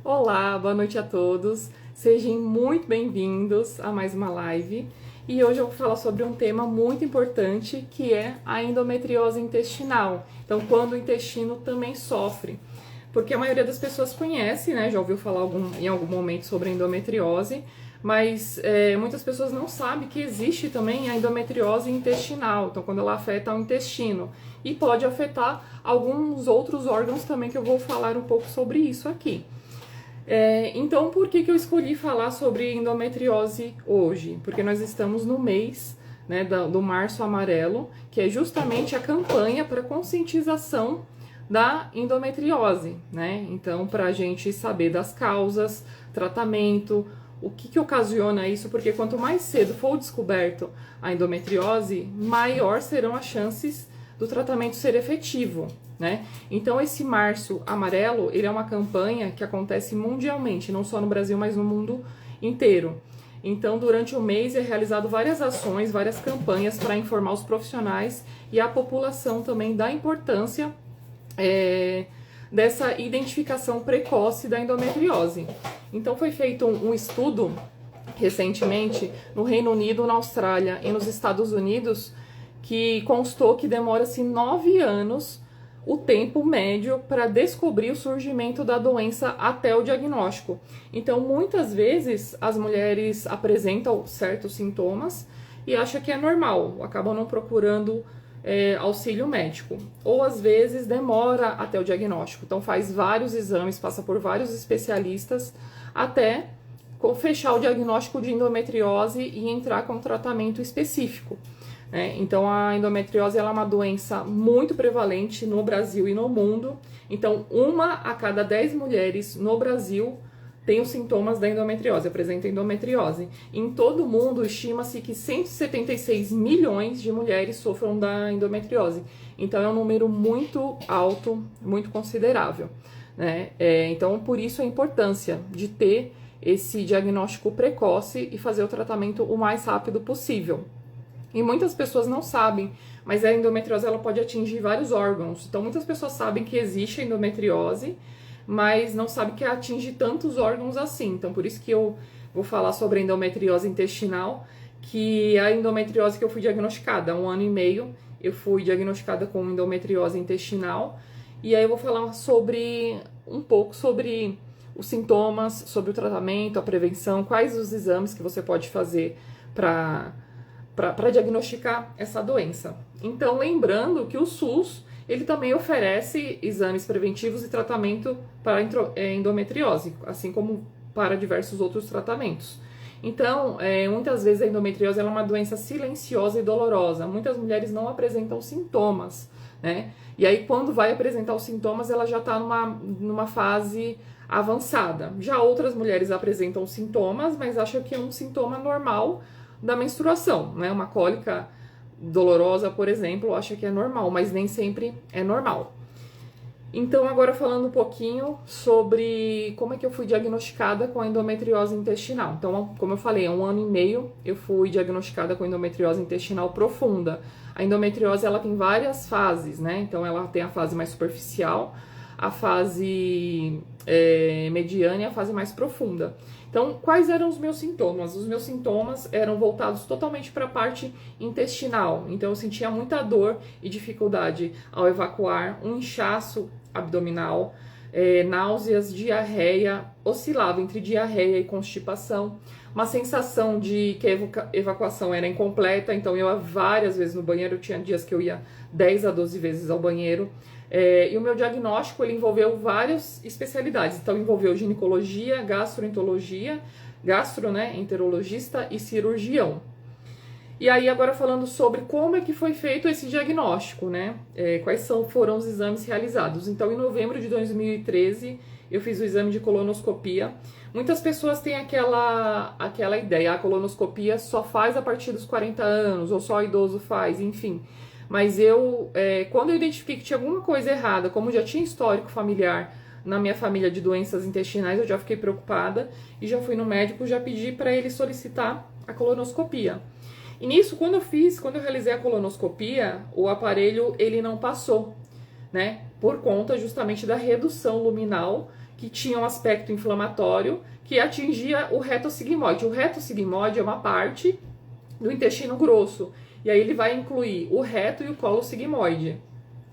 Olá, boa noite a todos. Sejam muito bem-vindos a mais uma live. E hoje eu vou falar sobre um tema muito importante, que é a endometriose intestinal. Então, quando o intestino também sofre. Porque a maioria das pessoas conhece, né? Já ouviu falar em algum momento sobre a endometriose, mas muitas pessoas não sabem que existe também a endometriose intestinal. Então, quando ela afeta o intestino. E pode afetar alguns outros órgãos também, que eu vou falar um pouco sobre isso aqui. Então, por que eu escolhi falar sobre endometriose hoje? Porque nós estamos no mês, né, do Março Amarelo, que é justamente a campanha para conscientização da endometriose, né? Então, para a gente saber das causas, tratamento, o que ocasiona isso, porque quanto mais cedo for descoberto a endometriose, maior serão as chances do tratamento ser efetivo, né? Então esse Março Amarelo, ele é uma campanha que acontece mundialmente, não só no Brasil, mas no mundo inteiro. Então, durante o mês é realizado várias ações, várias campanhas para informar os profissionais e a população também da importância dessa identificação precoce da endometriose. Então, foi feito um estudo recentemente no Reino Unido, na Austrália e nos Estados Unidos, que constou que demora-se 9 anos o tempo médio para descobrir o surgimento da doença até o diagnóstico. Então, muitas vezes, as mulheres apresentam certos sintomas e acham que é normal, acabam não procurando auxílio médico. Ou, às vezes, demora até o diagnóstico. Então, faz vários exames, passa por vários especialistas, até fechar o diagnóstico de endometriose e entrar com um tratamento específico. Então, a endometriose ela é uma doença muito prevalente no Brasil e no mundo. Então, 1 a cada 10 mulheres no Brasil tem os sintomas da endometriose, apresenta endometriose. Em todo o mundo, estima-se que 176 milhões de mulheres sofram da endometriose. Então, é um número muito alto, muito considerável, né? Então, por isso a importância de ter esse diagnóstico precoce e fazer o tratamento o mais rápido possível. E muitas pessoas não sabem, mas a endometriose ela pode atingir vários órgãos. Então, muitas pessoas sabem que existe a endometriose, mas não sabem que atinge tantos órgãos assim. Então, por isso que eu vou falar sobre a endometriose intestinal, que é a endometriose que eu fui diagnosticada. Há 1 ano e meio eu fui diagnosticada com endometriose intestinal. E aí eu vou falar um pouco sobre os sintomas, sobre o tratamento, a prevenção, quais os exames que você pode fazer para diagnosticar essa doença. Então, lembrando que o SUS, ele também oferece exames preventivos e tratamento para endometriose, assim como para diversos outros tratamentos. Então, muitas vezes a endometriose é uma doença silenciosa e dolorosa. Muitas mulheres não apresentam sintomas, né? E aí, quando vai apresentar os sintomas, ela já está numa fase avançada. Já outras mulheres apresentam sintomas, mas acham que é um sintoma normal da menstruação, né? Uma cólica dolorosa, por exemplo, acha que é normal, mas nem sempre é normal. Então, agora falando um pouquinho sobre como é que eu fui diagnosticada com a endometriose intestinal. Então, como eu falei, há 1 ano e meio eu fui diagnosticada com endometriose intestinal profunda. A endometriose, ela tem várias fases, né? Então, ela tem a fase mais superficial, a fase mediana e a fase mais profunda. Então, quais eram os meus sintomas? Os meus sintomas eram voltados totalmente para a parte intestinal. Então, eu sentia muita dor e dificuldade ao evacuar, um inchaço abdominal, náuseas, diarreia, oscilava entre diarreia e constipação, uma sensação de que a evacuação era incompleta, então eu ia várias vezes no banheiro, tinha dias que eu ia 10 a 12 vezes ao banheiro. E o meu diagnóstico ele envolveu várias especialidades, então envolveu ginecologia, gastroenterologia, enterologista e cirurgião. E aí agora falando sobre como é que foi feito esse diagnóstico, né? Quais foram os exames realizados. Então, em novembro de 2013, eu fiz o exame de colonoscopia. Muitas pessoas têm aquela ideia, a colonoscopia só faz a partir dos 40 anos, ou só idoso faz, enfim. Mas quando eu identifiquei que tinha alguma coisa errada, como já tinha histórico familiar na minha família de doenças intestinais, eu já fiquei preocupada e já fui no médico, já pedi para ele solicitar a colonoscopia. E nisso, quando eu realizei a colonoscopia, o aparelho ele não passou, né? Por conta justamente da redução luminal que tinha um aspecto inflamatório que atingia o reto sigmoide. O reto sigmoide é uma parte do intestino grosso, e aí ele vai incluir o reto e o colo sigmoide.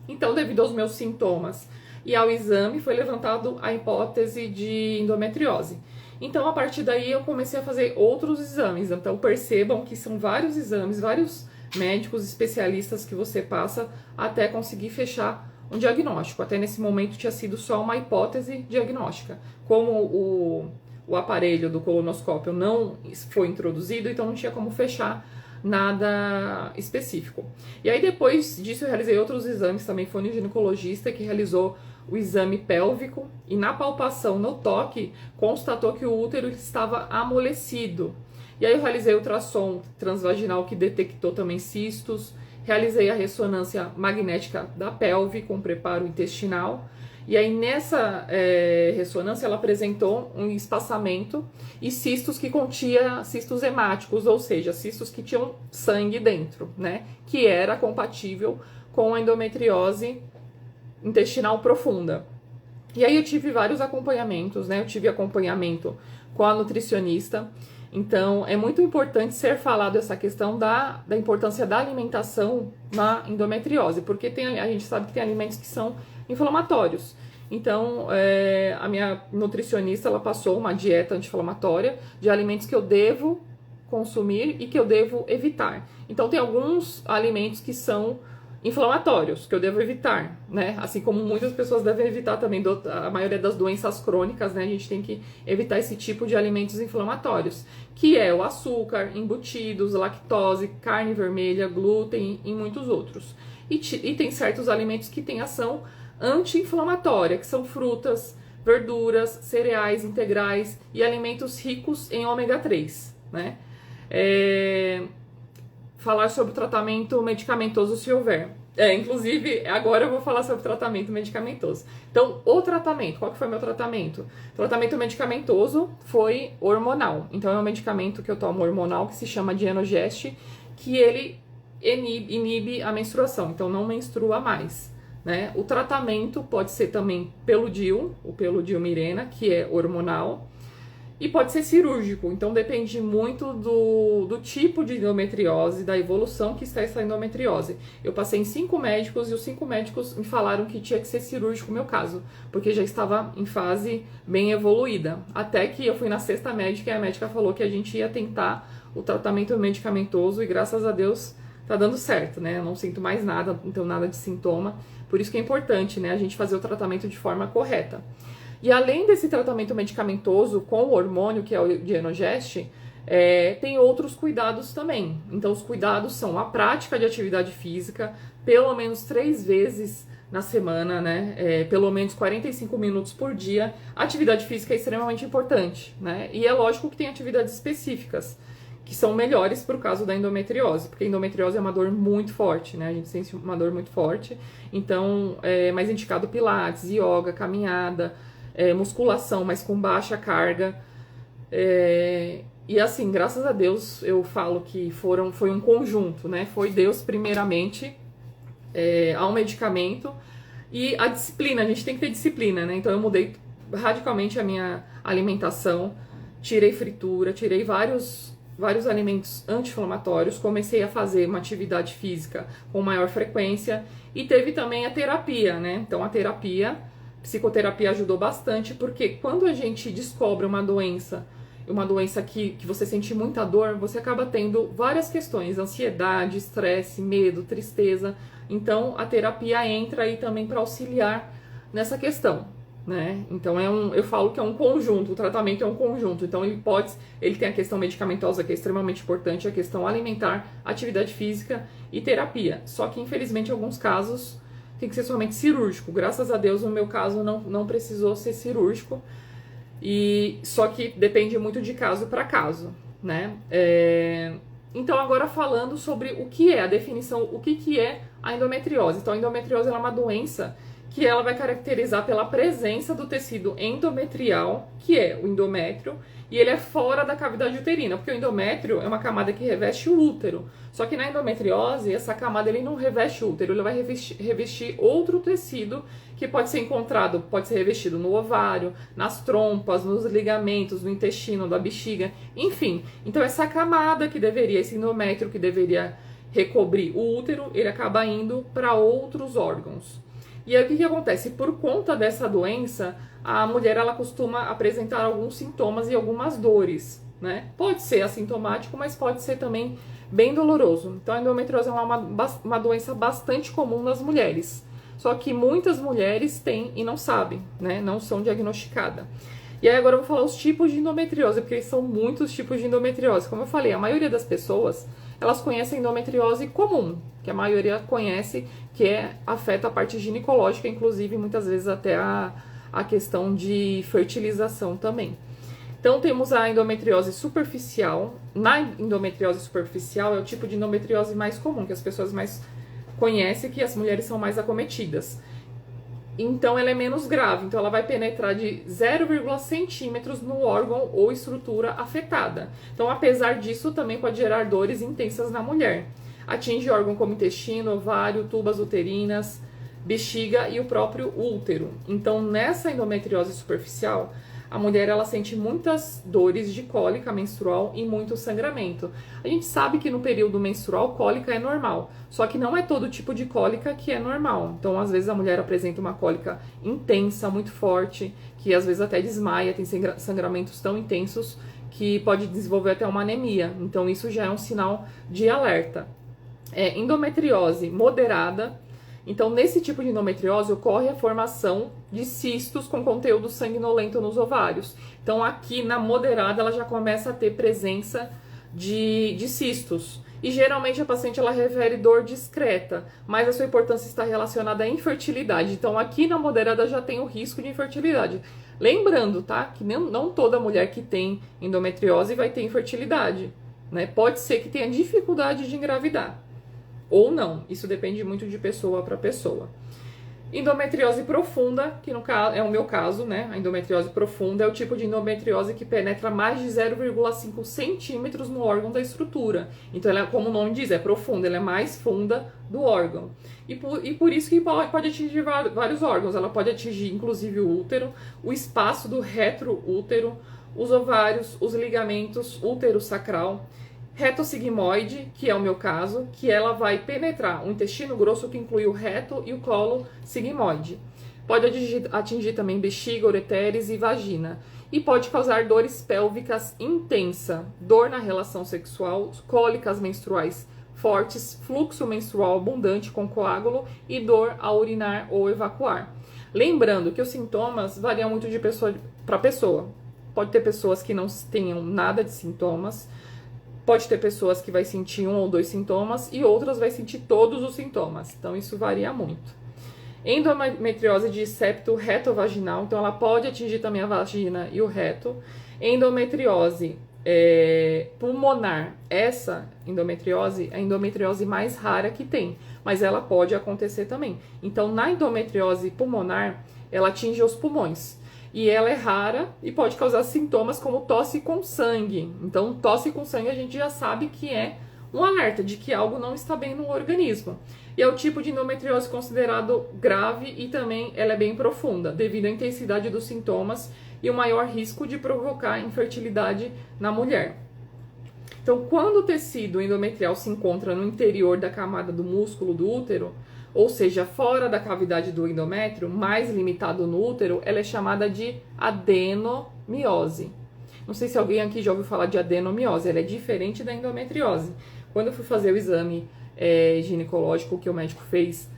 Então, devido aos meus sintomas e ao exame, foi levantado a hipótese de endometriose. Então, a partir daí, eu comecei a fazer outros exames. Então, percebam que são vários exames, vários médicos especialistas que você passa até conseguir fechar um diagnóstico. Até nesse momento tinha sido só uma hipótese diagnóstica. Como o aparelho do colonoscópio não foi introduzido, então não tinha como fechar nada específico. E aí depois disso eu realizei outros exames, também foi um ginecologista que realizou o exame pélvico e na palpação, no toque, constatou que o útero estava amolecido. E aí eu realizei o ultrassom transvaginal que detectou também cistos, realizei a ressonância magnética da pelve com preparo intestinal. E aí nessa ressonância ela apresentou um espaçamento e cistos que continha cistos hemáticos, ou seja, cistos que tinham sangue dentro, né? Que era compatível com a endometriose intestinal profunda. E aí eu tive vários acompanhamentos, né? Eu tive acompanhamento com a nutricionista. Então é muito importante ser falado essa questão da importância da alimentação na endometriose, porque a gente sabe que tem alimentos que são inflamatórios. Então, a minha nutricionista, ela passou uma dieta anti-inflamatória de alimentos que eu devo consumir e que eu devo evitar. Então, tem alguns alimentos que são inflamatórios, que eu devo evitar, né? Assim como muitas pessoas devem evitar também a maioria das doenças crônicas, né? A gente tem que evitar esse tipo de alimentos inflamatórios, que é o açúcar, embutidos, lactose, carne vermelha, glúten e muitos outros. E tem certos alimentos que têm ação anti-inflamatória, que são frutas, verduras, cereais integrais e alimentos ricos em ômega 3, né? Falar sobre o tratamento medicamentoso se houver. Inclusive, agora eu vou falar sobre o tratamento medicamentoso. Então, o tratamento, qual que foi meu tratamento? O tratamento medicamentoso foi hormonal. Então, é um medicamento que eu tomo hormonal, que se chama Dienogest, que ele inibe a menstruação, então não menstrua mais, né? O tratamento pode ser também Peludil, o Peludil Mirena, que é hormonal, e pode ser cirúrgico, então depende muito do tipo de endometriose, da evolução que está essa endometriose. Eu passei em 5 médicos e os 5 médicos me falaram que tinha que ser cirúrgico no meu caso, porque já estava em fase bem evoluída. Até que eu fui na 6ª médica e a médica falou que a gente ia tentar o tratamento medicamentoso e graças a Deus tá dando certo, né? Eu não sinto mais nada, não tenho nada de sintoma, por isso que é importante, né, a gente fazer o tratamento de forma correta. E além desse tratamento medicamentoso com o hormônio, que é o Dienogest, tem outros cuidados também. Então, os cuidados são a prática de atividade física, pelo menos 3 vezes na semana, né? Pelo menos 45 minutos por dia. A atividade física é extremamente importante, né? E é lógico que tem atividades específicas, que são melhores para o caso da endometriose, porque a endometriose é uma dor muito forte, né? A gente sente uma dor muito forte, então é mais indicado pilates, yoga, caminhada, musculação, mas com baixa carga. E assim, graças a Deus, eu falo que foi um conjunto, né? Foi Deus primeiramente, ao medicamento e a disciplina, a gente tem que ter disciplina, né? Então eu mudei radicalmente a minha alimentação, tirei fritura, tirei vários alimentos anti-inflamatórios, comecei a fazer uma atividade física com maior frequência e teve também a terapia, né? Então a psicoterapia ajudou bastante, porque quando a gente descobre uma doença que você sente muita dor, você acaba tendo várias questões, ansiedade, estresse, medo, tristeza. Então a terapia entra aí também para auxiliar nessa questão, né? Então eu falo que é um conjunto, o tratamento é um conjunto. Então ele tem a questão medicamentosa, que é extremamente importante, a questão alimentar, atividade física e terapia. Só que infelizmente em alguns casos tem que ser somente cirúrgico. Graças a Deus, no meu caso, não precisou ser cirúrgico. Só que depende muito de caso para caso, né? Então, agora falando sobre o que é a definição, o que é a endometriose. Então, a endometriose é uma doença que ela vai caracterizar pela presença do tecido endometrial, que é o endométrio, e ele é fora da cavidade uterina, porque o endométrio é uma camada que reveste o útero. Só que na endometriose, essa camada ele não reveste o útero, ele vai revestir outro tecido que pode ser encontrado, pode ser revestido no ovário, nas trompas, nos ligamentos, no intestino, da bexiga, enfim. Então essa camada que deveria, esse endométrio que deveria recobrir o útero, ele acaba indo para outros órgãos. E aí o que acontece? Por conta dessa doença, a mulher ela costuma apresentar alguns sintomas e algumas dores, né? Pode ser assintomático, mas pode ser também bem doloroso. Então a endometriose é uma doença bastante comum nas mulheres. Só que muitas mulheres têm e não sabem, né? Não são diagnosticadas. E aí agora eu vou falar os tipos de endometriose, porque são muitos tipos de endometriose. Como eu falei, a maioria das pessoas, elas conhecem endometriose comum, que a maioria conhece, que afeta a parte ginecológica, inclusive muitas vezes até a questão de fertilização também. Então temos a endometriose superficial. Na endometriose superficial é o tipo de endometriose mais comum, que as pessoas mais conhecem, que as mulheres são mais acometidas. Então ela é menos grave, então ela vai penetrar de 0,1 centímetros no órgão ou estrutura afetada. Então apesar disso também pode gerar dores intensas na mulher. Atinge órgãos como intestino, ovário, tubas uterinas, bexiga e o próprio útero. Então nessa endometriose superficial, a mulher ela sente muitas dores de cólica menstrual e muito sangramento. A gente sabe que no período menstrual cólica é normal, só que não é todo tipo de cólica que é normal. Então às vezes a mulher apresenta uma cólica intensa, muito forte, que às vezes até desmaia, tem sangramentos tão intensos que pode desenvolver até uma anemia. Então isso já é um sinal de alerta. Endometriose moderada. Então, nesse tipo de endometriose, ocorre a formação de cistos com conteúdo sanguinolento nos ovários. Então, aqui na moderada, ela já começa a ter presença de cistos. E, geralmente, a paciente ela refere dor discreta, mas a sua importância está relacionada à infertilidade. Então, aqui na moderada já tem o risco de infertilidade. Lembrando, tá? Que não toda mulher que tem endometriose vai ter infertilidade, né? Pode ser que tenha dificuldade de engravidar. Ou não, isso depende muito de pessoa para pessoa. Endometriose profunda, que no caso é o meu caso, né? A endometriose profunda é o tipo de endometriose que penetra mais de 0,5 centímetros no órgão da estrutura. Então, ela, como o nome diz, é profunda, ela é mais funda do órgão. E por isso que pode atingir vários órgãos. Ela pode atingir, inclusive, o útero, o espaço do retroútero, os ovários, os ligamentos, útero sacral, retossigmoide, que é o meu caso, que ela vai penetrar o intestino grosso, que inclui o reto e o colo sigmoide. Pode atingir também bexiga, ureteres e vagina. E pode causar dores pélvicas intensa, dor na relação sexual, cólicas menstruais fortes, fluxo menstrual abundante com coágulo e dor ao urinar ou evacuar. Lembrando que os sintomas variam muito de pessoa para pessoa. Pode ter pessoas que não tenham nada de sintomas, pode ter pessoas que vai sentir 1 ou 2 sintomas e outras vai sentir todos os sintomas. Então, isso varia muito. Endometriose de septo retovaginal. Então, ela pode atingir também a vagina e o reto. Endometriose pulmonar. Essa endometriose é a endometriose mais rara que tem, mas ela pode acontecer também. Então, na endometriose pulmonar, ela atinge os pulmões. E ela é rara e pode causar sintomas como tosse com sangue. Então, tosse com sangue a gente já sabe que é um alerta de que algo não está bem no organismo. E é o tipo de endometriose considerado grave e também ela é bem profunda, devido à intensidade dos sintomas e o maior risco de provocar infertilidade na mulher. Então, quando o tecido endometrial se encontra no interior da camada do músculo do útero, ou seja, fora da cavidade do endométrio, mais limitado no útero, ela é chamada de adenomiose. Não sei se alguém aqui já ouviu falar de adenomiose, ela é diferente da endometriose. Quando eu fui fazer o exame ginecológico que o médico fez,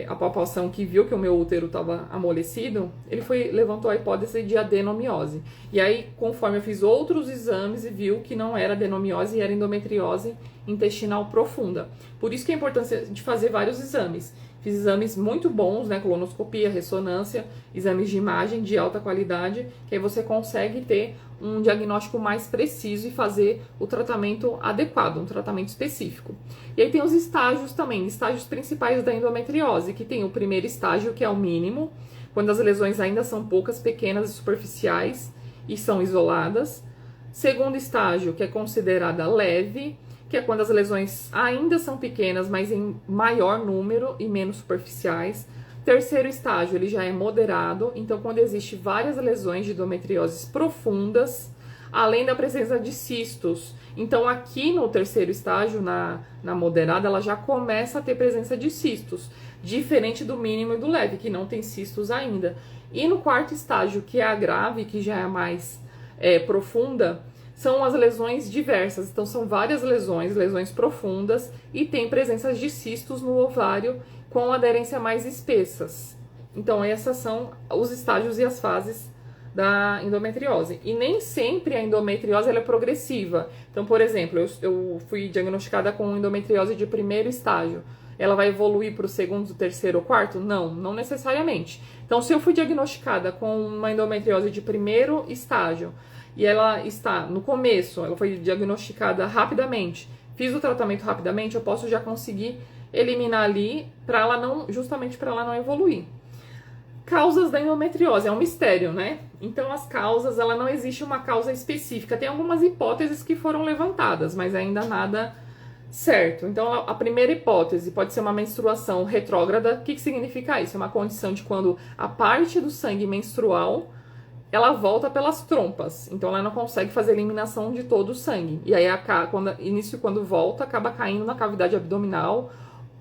a palpação que viu que o meu útero estava amolecido, ele levantou a hipótese de adenomiose. E aí, conforme eu fiz outros exames e viu que não era adenomiose e era endometriose intestinal profunda. Por isso que a importância de fazer vários exames. Fiz exames muito bons, né? Colonoscopia, ressonância, exames de imagem de alta qualidade, que aí você consegue ter um diagnóstico mais preciso e fazer o tratamento adequado, um tratamento específico. E aí tem os estágios também, estágios principais da endometriose, que tem o primeiro estágio, que é o mínimo, quando as lesões ainda são poucas, pequenas e superficiais e são isoladas. Segundo estágio, que é considerada leve, que é quando as lesões ainda são pequenas, mas em maior número e menos superficiais. Terceiro estágio, ele já é moderado, então quando existe várias lesões de endometriose profundas, além da presença de cistos. Então aqui no terceiro estágio, na moderada, ela já começa a ter presença de cistos, diferente do mínimo e do leve, que não tem cistos ainda. E no quarto estágio, que é a grave, que já é mais profunda, são as lesões diversas. Então são várias lesões profundas, e tem presença de cistos no ovário com aderência mais espessas. Então esses são os estágios e as fases da endometriose. E nem sempre a endometriose ela é progressiva. Então, por exemplo, eu fui diagnosticada com endometriose de primeiro estágio. Ela vai evoluir para o segundo, terceiro ou quarto? Não, não necessariamente. Então, se eu fui diagnosticada com uma endometriose de primeiro estágio e ela está no começo, ela foi diagnosticada rapidamente, fiz o tratamento rapidamente, eu posso já conseguir eliminar ali para ela não, justamente para ela não evoluir. Causas da endometriose, é um mistério, né? Então as causas, ela não existe uma causa específica. Tem algumas hipóteses que foram levantadas, mas ainda nada certo. Então a primeira hipótese pode ser uma menstruação retrógrada. O que significa isso? É uma condição de quando a parte do sangue menstrual ela volta pelas trompas. Então ela não consegue fazer a eliminação de todo o sangue. E aí quando volta, acaba caindo na cavidade abdominal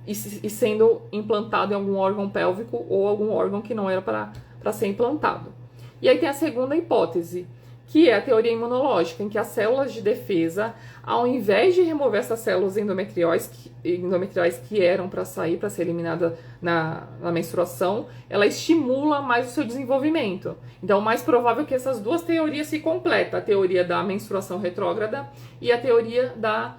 e sendo implantado em algum órgão pélvico ou algum órgão que não era para ser implantado. E aí tem a segunda hipótese, que é a teoria imunológica, em que as células de defesa, ao invés de remover essas células endometriais que eram para sair, para ser eliminada na menstruação, ela estimula mais o seu desenvolvimento. Então, o mais provável é que essas duas teorias se completem, a teoria da menstruação retrógrada e a teoria da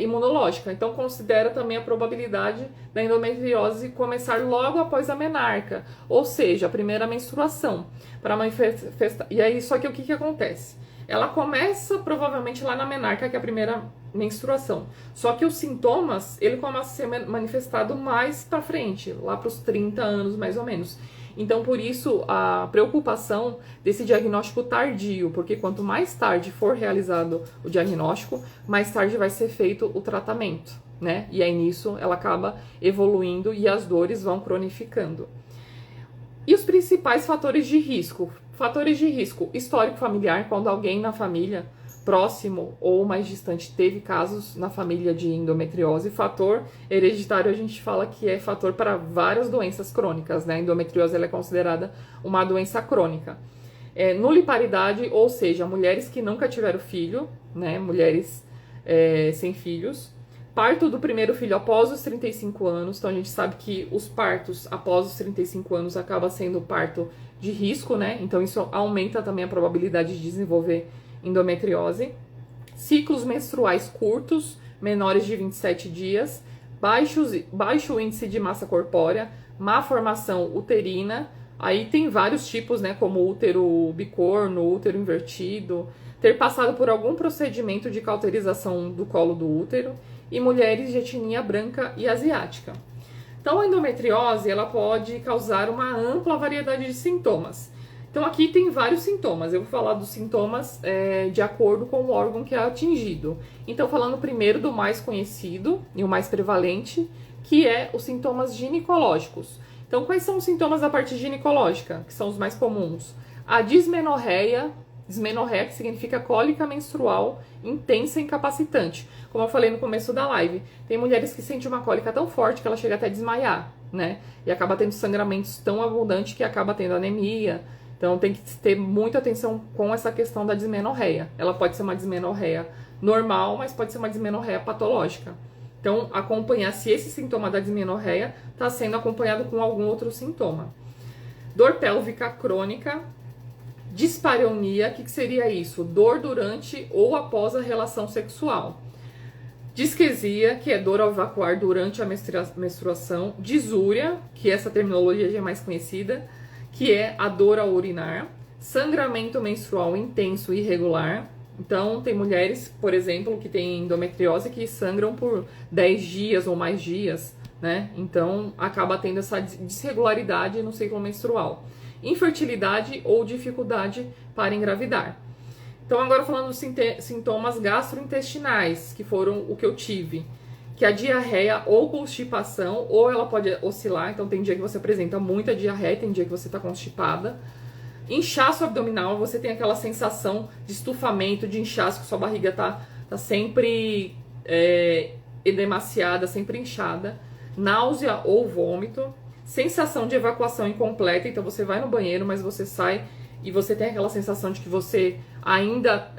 imunológica. Então considera também a probabilidade da endometriose começar logo após a menarca, ou seja, a primeira menstruação, para manifestar. E aí, só que o que acontece? Ela começa provavelmente lá na menarca, que é a primeira menstruação. Só que os sintomas, ele começa a ser manifestado mais para frente, lá para os 30 anos mais ou menos. Então, por isso, a preocupação desse diagnóstico tardio, porque quanto mais tarde for realizado o diagnóstico, mais tarde vai ser feito o tratamento, né? E aí nisso ela acaba evoluindo e as dores vão cronificando. E os principais fatores de risco? Fatores de risco: histórico familiar, quando alguém na família próximo ou mais distante teve casos na família de endometriose. Fator hereditário, a gente fala que é fator para várias doenças crônicas, né? A endometriose ela é considerada uma doença crônica. Nuliparidade, ou seja, mulheres que nunca tiveram filho, né? Mulheres sem filhos. Parto do primeiro filho após os 35 anos, então a gente sabe que os partos após os 35 anos acaba sendo parto de risco, né? Então isso aumenta também a probabilidade de desenvolver endometriose. Ciclos menstruais curtos, menores de 27 dias, baixo índice de massa corpórea, má formação uterina. Aí tem vários tipos, né, como útero bicorno, útero invertido, ter passado por algum procedimento de cauterização do colo do útero, e mulheres de etnia branca e asiática. Então a endometriose ela pode causar uma ampla variedade de sintomas. Então aqui tem vários sintomas, eu vou falar dos sintomas de acordo com o órgão que é atingido. Então falando primeiro do mais conhecido e o mais prevalente, que é os sintomas ginecológicos. Então quais são os sintomas da parte ginecológica, que são os mais comuns? A dismenorreia que significa cólica menstrual intensa e incapacitante. Como eu falei no começo da live, tem mulheres que sentem uma cólica tão forte que ela chega até a desmaiar, né? E acaba tendo sangramentos tão abundantes que acaba tendo anemia. Então tem que ter muita atenção com essa questão da dismenorreia. Ela pode ser uma dismenorreia normal, mas pode ser uma dismenorreia patológica. Então acompanhar se esse sintoma da dismenorreia está sendo acompanhado com algum outro sintoma. Dor pélvica crônica. Dispareunia, o que seria isso? Dor durante ou após a relação sexual. Disquesia, que é dor ao evacuar durante a menstruação. Disúria, que essa terminologia já é mais conhecida, que é a dor ao urinar. Sangramento menstrual intenso e irregular. Então, tem mulheres, por exemplo, que têm endometriose que sangram por 10 dias ou mais dias, né? Então, acaba tendo essa desregularidade no ciclo menstrual. Infertilidade ou dificuldade para engravidar. Então, agora falando dos sintomas gastrointestinais, que foram o que eu tive, que a diarreia ou constipação, ou ela pode oscilar, então tem dia que você apresenta muita diarreia, tem dia que você está constipada. Inchaço abdominal, você tem aquela sensação de estufamento, de inchaço, que sua barriga tá sempre edemaciada, sempre inchada. Náusea ou vômito. Sensação de evacuação incompleta, então você vai no banheiro, mas você sai e você tem aquela sensação de que você ainda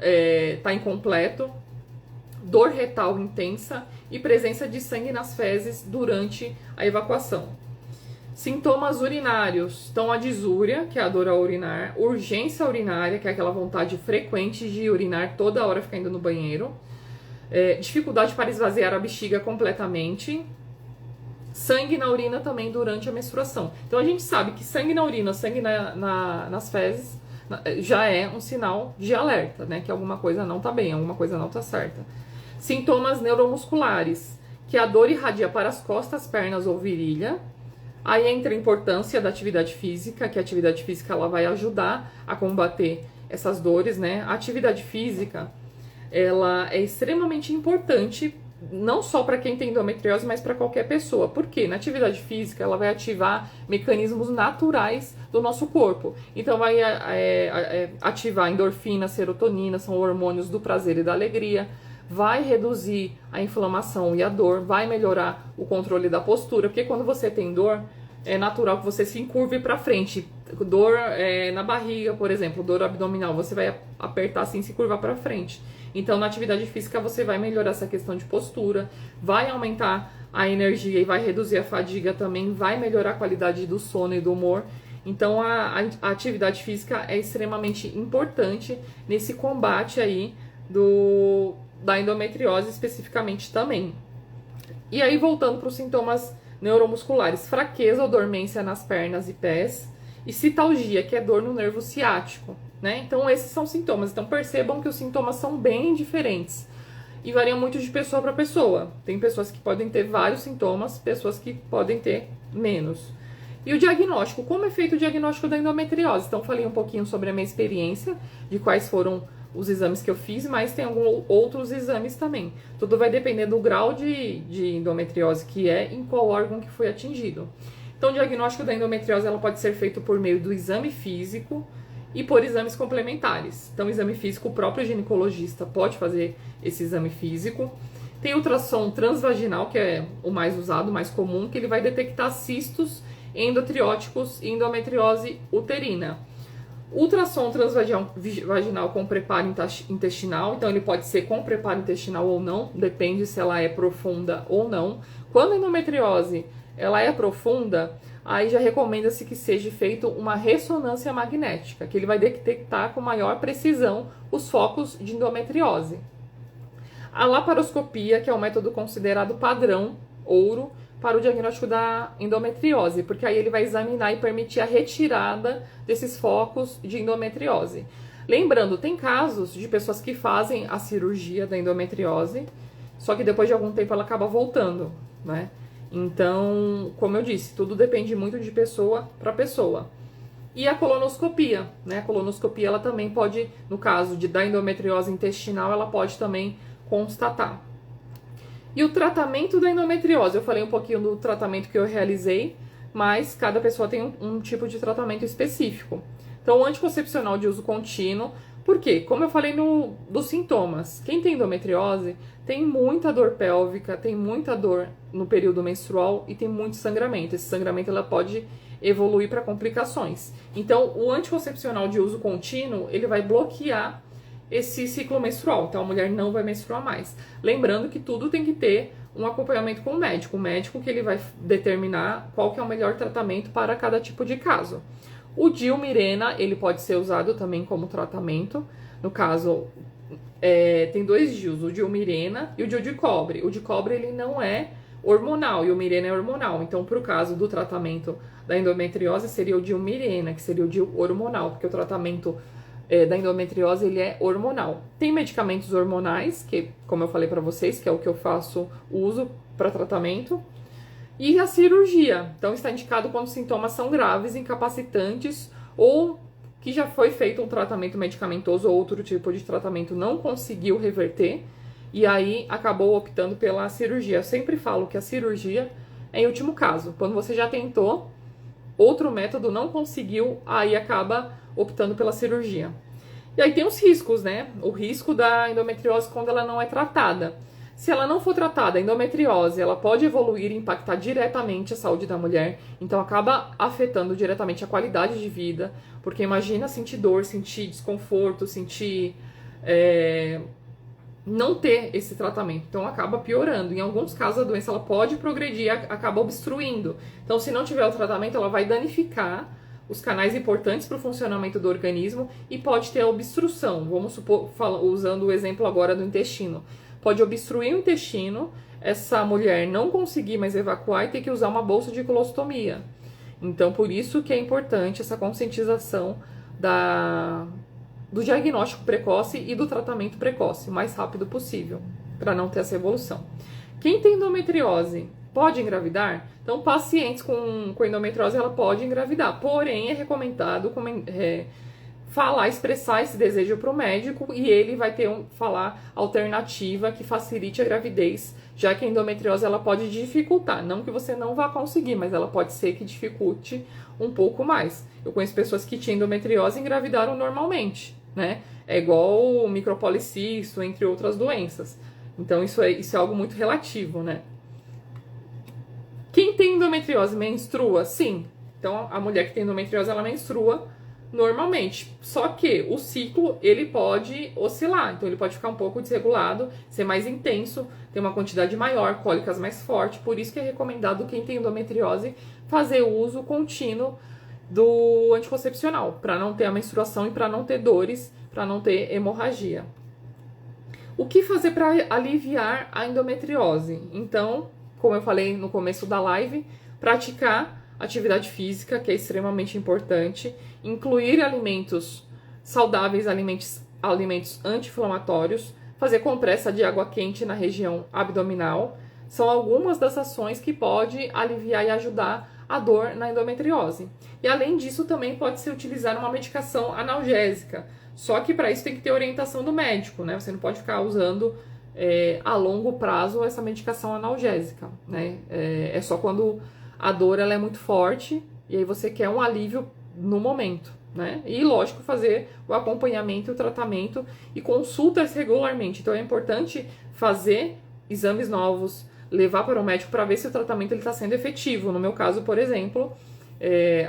está incompleto. Dor retal intensa e presença de sangue nas fezes durante a evacuação. Sintomas urinários, então a disúria, que é a dor ao urinar, urgência urinária, que é aquela vontade frequente de urinar toda hora, ficar indo no banheiro, dificuldade para esvaziar a bexiga completamente, sangue na urina também durante a menstruação. Então a gente sabe que sangue na urina, sangue nas fezes, já é um sinal de alerta, né? Que alguma coisa não tá bem, alguma coisa não tá certa. Sintomas neuromusculares, que a dor irradia para as costas, pernas ou virilha. Aí entra a importância da atividade física, que a atividade física ela vai ajudar a combater essas dores, né? A atividade física, ela é extremamente importante, não só para quem tem endometriose, mas para qualquer pessoa. Por quê? Na atividade física, ela vai ativar mecanismos naturais do nosso corpo. Então, vai ativar endorfina, serotonina, são hormônios do prazer e da alegria. Vai reduzir a inflamação e a dor, vai melhorar o controle da postura, porque quando você tem dor, é natural que você se encurve para frente. Dor na barriga, por exemplo, dor abdominal, você vai apertar assim, se curvar para frente. Então, na atividade física, você vai melhorar essa questão de postura, vai aumentar a energia e vai reduzir a fadiga também, vai melhorar a qualidade do sono e do humor. Então, a atividade física é extremamente importante nesse combate aí da endometriose especificamente também. E aí, voltando para os sintomas neuromusculares, fraqueza ou dormência nas pernas e pés, e citalgia, que é dor no nervo ciático, né? Então, esses são sintomas. Então, percebam que os sintomas são bem diferentes e variam muito de pessoa para pessoa. Tem pessoas que podem ter vários sintomas, pessoas que podem ter menos. E o diagnóstico, como é feito o diagnóstico da endometriose? Então, falei um pouquinho sobre a minha experiência, de quais foram os exames que eu fiz, mas tem alguns outros exames também. Tudo vai depender do grau de endometriose que é e em qual órgão que foi atingido. Então, o diagnóstico da endometriose ela pode ser feito por meio do exame físico e por exames complementares. Então, o exame físico, o próprio ginecologista pode fazer esse exame físico. Tem ultrassom transvaginal, que é o mais usado, o mais comum, que ele vai detectar cistos endotrióticos e endometriose uterina. Ultrassom transvaginal com preparo intestinal, então ele pode ser com preparo intestinal ou não, depende se ela é profunda ou não. Quando a endometriose ela é profunda, aí já recomenda-se que seja feito uma ressonância magnética, que ele vai detectar com maior precisão os focos de endometriose. A laparoscopia, que é o método considerado padrão, ouro, para o diagnóstico da endometriose, porque aí ele vai examinar e permitir a retirada desses focos de endometriose. Lembrando, tem casos de pessoas que fazem a cirurgia da endometriose, só que depois de algum tempo ela acaba voltando, né? Então, como eu disse, tudo depende muito de pessoa para pessoa. E a colonoscopia, né? A colonoscopia ela também pode, no caso da endometriose intestinal, ela pode também constatar. E o tratamento da endometriose, eu falei um pouquinho do tratamento que eu realizei, mas cada pessoa tem um tipo de tratamento específico. Então, o anticoncepcional de uso contínuo, por quê? Como eu falei dos sintomas, quem tem endometriose tem muita dor pélvica, tem muita dor no período menstrual e tem muito sangramento. Esse sangramento ela pode evoluir para complicações. Então, o anticoncepcional de uso contínuo, ele vai bloquear esse ciclo menstrual, então a mulher não vai menstruar mais. Lembrando que tudo tem que ter um acompanhamento com o médico que ele vai determinar qual que é o melhor tratamento para cada tipo de caso. O Dilmirena, ele pode ser usado também como tratamento. No caso, tem dois DIUs, o Dilmirena e o DIU de cobre. O de cobre, ele não é hormonal e o Mirena é hormonal. Então, para o caso do tratamento da endometriose, seria o Dilmirena, que seria o DIU hormonal, porque o tratamento da endometriose, ele é hormonal. Tem medicamentos hormonais, que, como eu falei para vocês, que é o que eu faço uso para tratamento. E a cirurgia. Então, está indicado quando os sintomas são graves, incapacitantes ou que já foi feito um tratamento medicamentoso ou outro tipo de tratamento não conseguiu reverter e aí acabou optando pela cirurgia. Eu sempre falo que a cirurgia é em último caso. Quando você já tentou, outro método não conseguiu, aí acaba optando pela cirurgia. E aí tem os riscos, né? O risco da endometriose quando ela não é tratada. Se ela não for tratada, a endometriose, ela pode evoluir e impactar diretamente a saúde da mulher, então acaba afetando diretamente a qualidade de vida, porque imagina sentir dor, sentir desconforto, sentir não ter esse tratamento, então acaba piorando. Em alguns casos a doença ela pode progredir e acaba obstruindo. Então se não tiver o tratamento, ela vai danificar os canais importantes para o funcionamento do organismo e pode ter a obstrução. Vamos supor, usando o exemplo agora do intestino. Pode obstruir o intestino, essa mulher não conseguir mais evacuar e ter que usar uma bolsa de colostomia. Então, por isso que é importante essa conscientização do diagnóstico precoce e do tratamento precoce, o mais rápido possível, para não ter essa evolução. Quem tem endometriose pode engravidar? Então, pacientes com endometriose, ela pode engravidar, porém é recomendado expressar esse desejo para o médico e ele vai ter falar alternativa que facilite a gravidez, já que a endometriose ela pode dificultar, não que você não vá conseguir, mas ela pode ser que dificulte um pouco mais. Eu conheço pessoas que tinham endometriose e engravidaram normalmente, né? É igual o micropolicisto, entre outras doenças. Então isso é algo muito relativo, né? Quem tem endometriose menstrua? Sim. Então a mulher que tem endometriose ela menstrua normalmente, só que o ciclo ele pode oscilar, então ele pode ficar um pouco desregulado, ser mais intenso, ter uma quantidade maior, cólicas mais fortes, por isso que é recomendado quem tem endometriose fazer uso contínuo do anticoncepcional, para não ter a menstruação e para não ter dores, para não ter hemorragia. O que fazer para aliviar a endometriose? Então, como eu falei no começo da live, praticar atividade física, que é extremamente importante, incluir alimentos saudáveis, alimentos anti-inflamatórios, fazer compressa de água quente na região abdominal, são algumas das ações que pode aliviar e ajudar a dor na endometriose. E além disso, também pode-se utilizar uma medicação analgésica, só que para isso tem que ter orientação do médico, né? Você não pode ficar usando a longo prazo essa medicação analgésica, né? É só quando a dor ela é muito forte e aí você quer um alívio no momento, né? E lógico, fazer o acompanhamento e o tratamento e consultas regularmente. Então é importante fazer exames novos, levar para o médico para ver se o tratamento está sendo efetivo. No meu caso, por exemplo,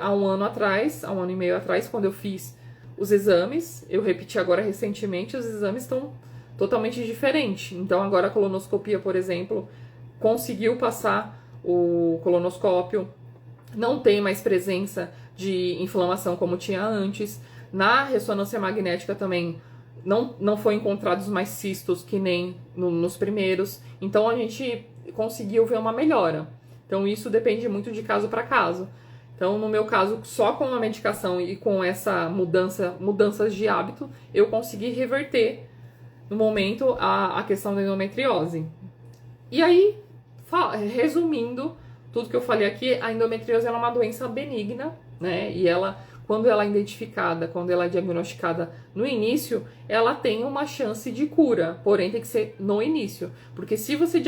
há um ano e meio atrás, quando eu fiz os exames, eu repeti agora recentemente, os exames estão totalmente diferentes. Então agora a colonoscopia, por exemplo, conseguiu passar o colonoscópio, não tem mais presença de inflamação como tinha antes. Na ressonância magnética também não foi encontrados mais cistos que nem nos primeiros. Então a gente conseguiu ver uma melhora. Então isso depende muito de caso para caso. Então no meu caso, só com a medicação e com essa mudanças de hábito, eu consegui reverter no momento a questão da endometriose. E aí, resumindo tudo que eu falei aqui, a endometriose é uma doença benigna, né? E ela, quando ela é identificada, quando ela é diagnosticada no início, ela tem uma chance de cura, porém tem que ser no início. Porque se você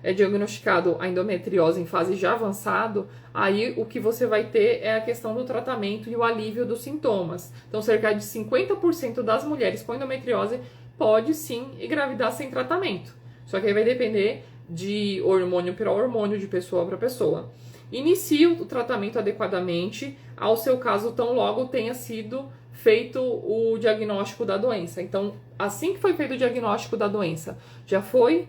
é diagnosticado a endometriose em fase já avançado, aí o que você vai ter é a questão do tratamento e o alívio dos sintomas. Então, cerca de 50% das mulheres com endometriose pode sim engravidar sem tratamento. Só que aí vai depender de hormônio para hormônio, de pessoa para pessoa. Inicie o tratamento adequadamente, ao seu caso, tão logo tenha sido feito o diagnóstico da doença. Então, assim que foi feito o diagnóstico da doença, já foi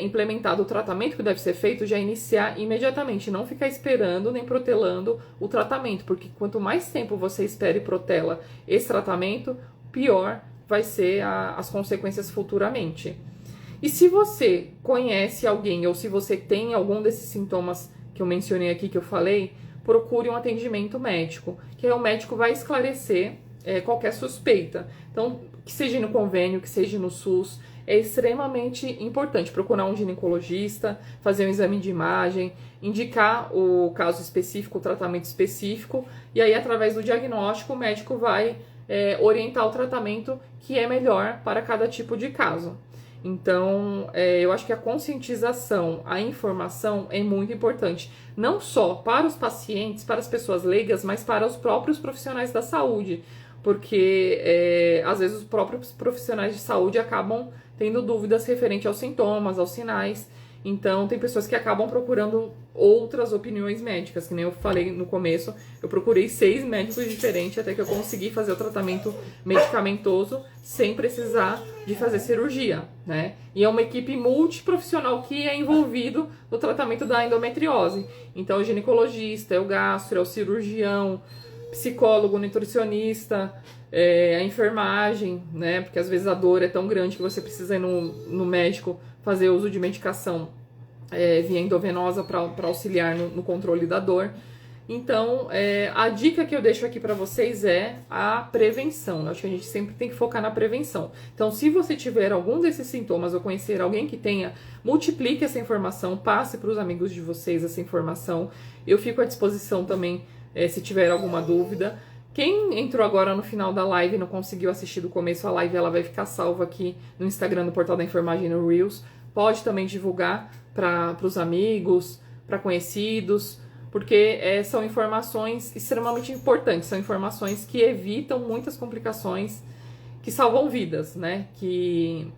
implementado o tratamento que deve ser feito, já iniciar imediatamente, não ficar esperando nem protelando o tratamento, porque quanto mais tempo você espera e protela esse tratamento, pior vai ser as consequências futuramente. E se você conhece alguém ou se você tem algum desses sintomas que eu mencionei aqui, que eu falei, procure um atendimento médico, que aí o médico vai esclarecer qualquer suspeita. Então, que seja no convênio, que seja no SUS, é extremamente importante procurar um ginecologista, fazer um exame de imagem, indicar o caso específico, o tratamento específico, e aí através do diagnóstico o médico vai orientar o tratamento que é melhor para cada tipo de caso. Então, eu acho que a conscientização, a informação é muito importante, não só para os pacientes, para as pessoas leigas, mas para os próprios profissionais da saúde, porque às vezes os próprios profissionais de saúde acabam tendo dúvidas referente aos sintomas, aos sinais. Então, tem pessoas que acabam procurando outras opiniões médicas, que nem eu falei no começo, eu procurei 6 médicos diferentes até que eu consegui fazer o tratamento medicamentoso sem precisar de fazer cirurgia, né? E é uma equipe multiprofissional que é envolvido no tratamento da endometriose. Então, o ginecologista, é o gastro, é o cirurgião, psicólogo, nutricionista, a enfermagem, né? Porque às vezes a dor é tão grande que você precisa ir no médico fazer uso de medicação via endovenosa para auxiliar no controle da dor. Então, a dica que eu deixo aqui para vocês é a prevenção. Eu acho que a gente sempre tem que focar na prevenção. Então, se você tiver algum desses sintomas ou conhecer alguém que tenha, multiplique essa informação, passe para os amigos de vocês essa informação. Eu fico à disposição também se tiver alguma dúvida. Quem entrou agora no final da live e não conseguiu assistir do começo, a live ela vai ficar salva aqui no Instagram, no Portal da Enfermagem, no Reels. Pode também divulgar para os amigos, para conhecidos, porque são informações extremamente importantes, são informações que evitam muitas complicações, que salvam vidas, né? Que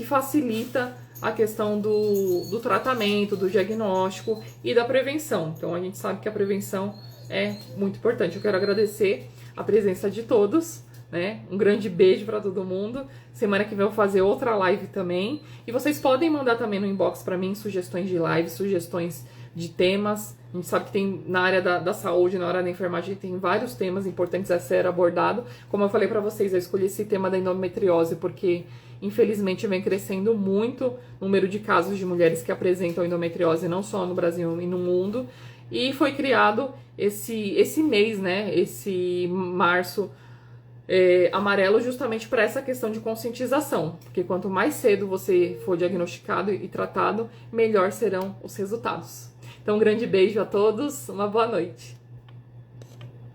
facilita a questão do tratamento, do diagnóstico e da prevenção. Então a gente sabe que a prevenção é muito importante. Eu quero agradecer a presença de todos, né? Um grande beijo para todo mundo. Semana que vem eu vou fazer outra live também. E vocês podem mandar também no inbox para mim sugestões de live, sugestões de temas. A gente sabe que tem na área da saúde, na área da enfermagem, tem vários temas importantes a ser abordado. Como eu falei para vocês, eu escolhi esse tema da endometriose porque, infelizmente, vem crescendo muito o número de casos de mulheres que apresentam endometriose, não só no Brasil e no mundo. E foi criado esse mês, né, esse março amarelo, justamente para essa questão de conscientização. Porque quanto mais cedo você for diagnosticado e tratado, melhor serão os resultados. Então, um grande beijo a todos, uma boa noite.